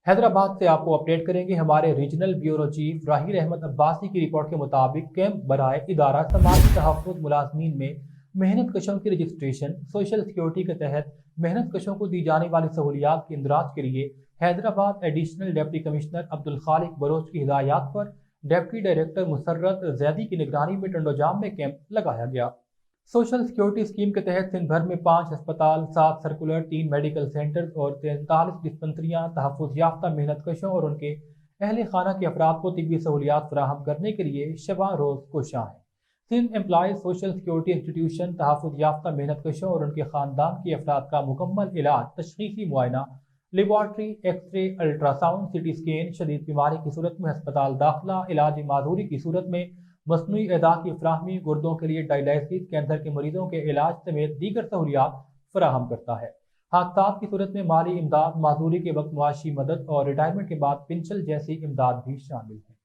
हैदराबाद से आपको अपडेट करेंगे। हमारे रीजनल ब्यूरो चीफ राहील अहमद अब्बासी की रिपोर्ट के मुताबिक कैंप बराए इदारा समाजी तहफ़्फ़ुज़ मुलाज़मीन में मेहनत कशों की रजिस्ट्रेशन सोशल सिक्योरिटी के तहत मेहनत कशों को दी जाने वाली सहूलियात के इंदराज के लिए Hyderabad additional deputy commissioner Abdul Khaliq Baloch की हिदायत पर डिप्टी डायरेक्टर मुसर्रत जैदी की निगरानी में टंडोजाम में कैंप लगाया गया। सोशल सिक्योरिटी स्कीम के तहत सिंध भर में 5 अस्पताल, 7 सर्कुलर, 3 मेडिकल सेंटर और 43 डिस्पेंसरियाँ तहफ़्फ़ुज़ याफ्ता मेहनत कशों और उनके अहल खाना के अफराद को तिब्बी सहूलियात फराहम करने के लिए शबा रोज़ कोशां हैं। Sindh employees social security institution तहफ़्फ़ुज़ याफ्ता मेहनत कशों और उनके ख़ानदान के अफराद का मुकम्मल इलाज, तशख़ीसी मुआयना, laboratory, xray, ultrasound, CT scan, शदीद बीमारी की सूरत में अस्पताल दाखिला, इलाज माजूरी की सूरत में मसनूई अदा की फराहमी, गुर्दों के लिए डायलिसिस, कैंसर के मरीजों के इलाज समेत दीगर सहूलियात फराहम करता है। हादसात की सूरत में माली इमदाद, माजूरी के वक्त मुआशी मदद और रिटायरमेंट के बाद पेंशन जैसी इमदाद भी शामिल है।